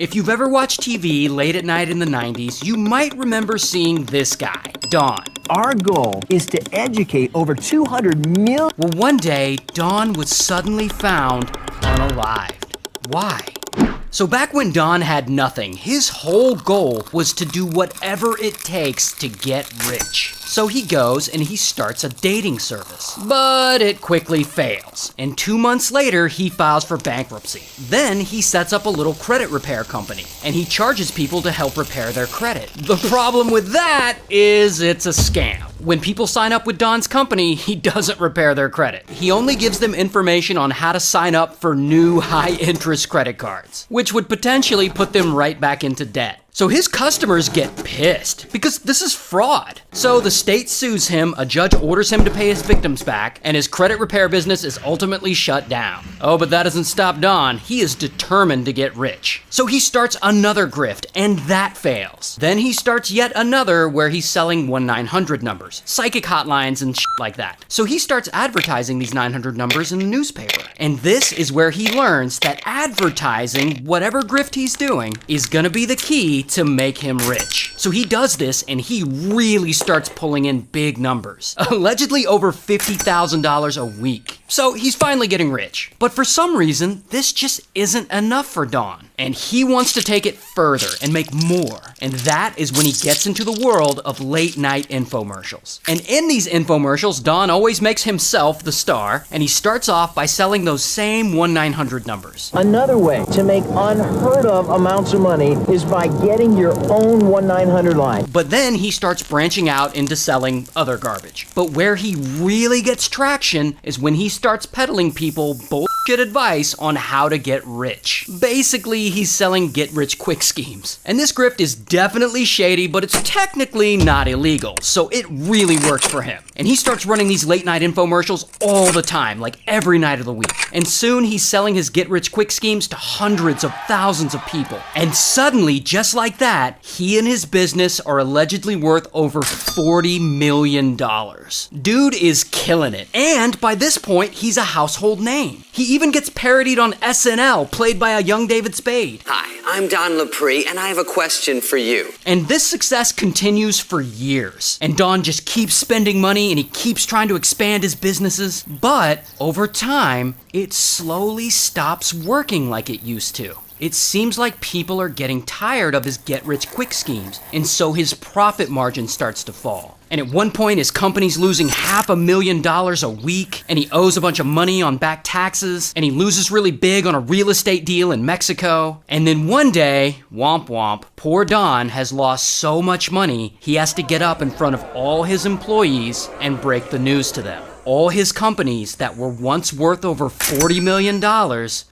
If you've ever watched TV late at night in the 90s, you might remember seeing this guy, Don. Our goal is to educate over 200 million. Well, one day, Don was suddenly found unalived. Why? So back when Don had nothing, his whole goal was to do whatever it takes to get rich. So he goes and he starts a dating service. But it quickly fails. And 2 months later, he files for bankruptcy. Then he sets up a little credit repair company and he charges people to help repair their credit. The problem with that is it's a scam. When people sign up with Don's company, he doesn't repair their credit. He only gives them information on how to sign up for new high-interest credit cards, which would potentially put them right back into debt. So his customers get pissed because this is fraud. So the state sues him, a judge orders him to pay his victims back, and his credit repair business is ultimately shut down. Oh, but that doesn't stop Don. He is determined to get rich. So he starts another grift, and that fails. Then he starts yet another where he's selling 1-900 numbers, psychic hotlines and shit like that. So he starts advertising these 900 numbers in the newspaper. And this is where he learns that advertising, whatever grift he's doing, is gonna be the key to make him rich. So he does this and he really starts pulling in big numbers. Allegedly over $50,000 a week. So he's finally getting rich. But for some reason, this just isn't enough for Don. And he wants to take it further and make more. And that is when he gets into the world of late night infomercials. And in these infomercials, Don always makes himself the star, and he starts off by selling those same 1-900 numbers. Another way to make unheard of amounts of money is by getting your own 1-900 line. But then he starts branching out into selling other garbage. But where he really gets traction is when he starts peddling people bullshit advice on how to get rich. Basically, he's selling get-rich-quick schemes. And this grift is definitely shady, but it's technically not illegal, so it really works for him. And he starts running these late-night infomercials all the time, like every night of the week. And soon, he's selling his get-rich-quick schemes to hundreds of thousands of people. And suddenly, just like that, he and his business are allegedly worth over $40 million. Dude is killing it. And by this point, he's a household name. He even gets parodied on SNL, played by a young David Spade. Hi, I'm Don Lepre, and I have a question for you. And this success continues for years. And Don just keeps spending money and he keeps trying to expand his businesses. But over time, it slowly stops working like it used to. It seems like people are getting tired of his get-rich-quick schemes, and so his profit margin starts to fall. And at one point, his company's losing $500,000 a week, and he owes a bunch of money on back taxes, and he loses really big on a real estate deal in Mexico. And then one day, womp womp, poor Don has lost so much money, he has to get up in front of all his employees and break the news to them. All his companies that were once worth over $40 million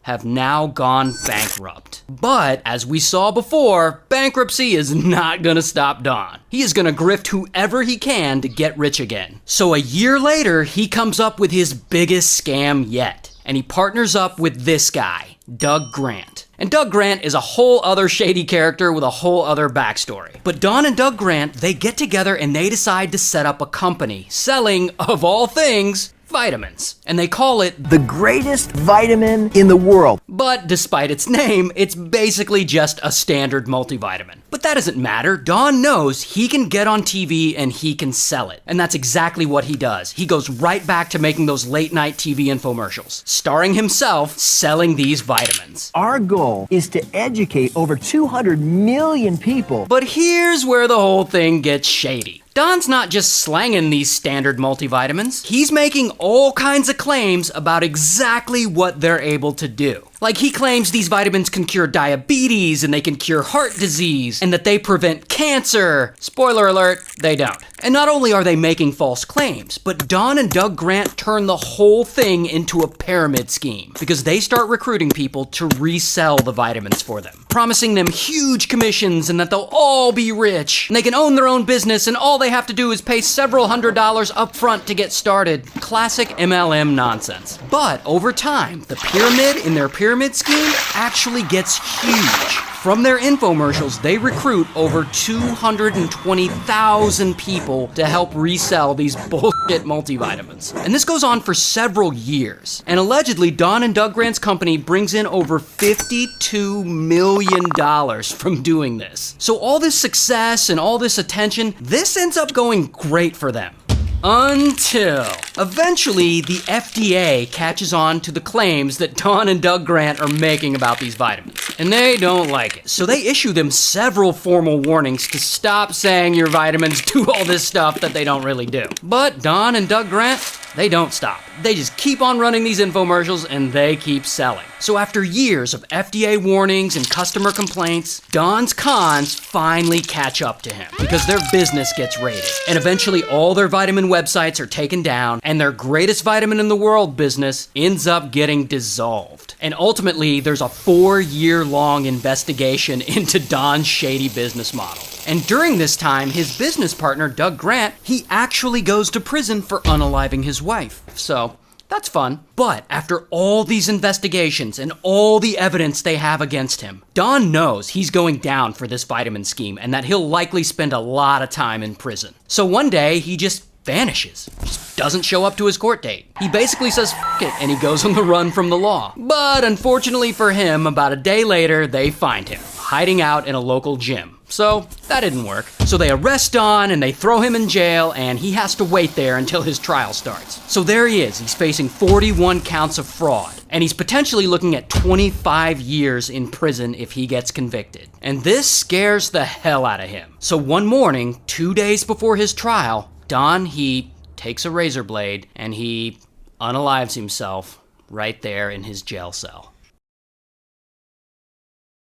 have now gone bankrupt. But, as we saw before, bankruptcy is not gonna stop Don. He is gonna grift whoever he can to get rich again. So a year later, he comes up with his biggest scam yet. And he partners up with this guy, Doug Grant. And Doug Grant is a whole other shady character with a whole other backstory. But Don and Doug Grant, they get together and they decide to set up a company selling, of all things, vitamins. And they call it The greatest vitamin in the world. But despite its name, it's basically just a standard multivitamin. But that doesn't matter. Don knows he can get on TV and he can sell it. And that's exactly what he does. He goes right back to making those late night TV infomercials, starring himself selling these vitamins. Our goal is to educate over 200 million people. But here's where the whole thing gets shady. Don's not just slanging these standard multivitamins. He's making all kinds of claims about exactly what they're able to do. Like he claims these vitamins can cure diabetes and they can cure heart disease and that they prevent cancer. Spoiler alert, they don't. And not only are they making false claims, but Don and Doug Grant turn the whole thing into a pyramid scheme because they start recruiting people to resell the vitamins for them, promising them huge commissions and that they'll all be rich and they can own their own business and all they have to do is pay several $100s up front to get started. Classic MLM nonsense. But over time, the pyramid in their pyramid scheme actually gets huge. From their infomercials, they recruit over 220,000 people to help resell these bullshit multivitamins. And this goes on for several years. And allegedly, Don and Doug Grant's company brings in over $52 million from doing this. So all this success and all this attention, this ends up going great for them. Until eventually the FDA catches on to the claims that Don and Doug Grant are making about these vitamins. And they don't like it. So they issue them several formal warnings to stop saying your vitamins do all this stuff that they don't really do. But Don and Doug Grant, they don't stop. They just keep on running these infomercials and they keep selling. So after years of FDA warnings and customer complaints, Don's cons finally catch up to him because their business gets raided. And eventually all their vitamin websites are taken down and their greatest vitamin in the world business ends up getting dissolved. And ultimately there's a 4-year-long investigation into Don's shady business model. And during this time, his business partner, Doug Grant, he actually goes to prison for unaliving his wife. So that's fun. But after all these investigations and all the evidence they have against him, Don knows he's going down for this vitamin scheme and that he'll likely spend a lot of time in prison. So one day, he just vanishes. Just doesn't show up to his court date. He basically says F it and he goes on the run from the law. But unfortunately for him, about a day later, they find him hiding out in a local gym. So that didn't work. So they arrest Don and they throw him in jail and he has to wait there until his trial starts. So there he is. He's facing 41 counts of fraud and he's potentially looking at 25 years in prison if he gets convicted. And this scares the hell out of him. So one morning, 2 days before his trial, Don, he takes a razor blade and he unalives himself right there in his jail cell.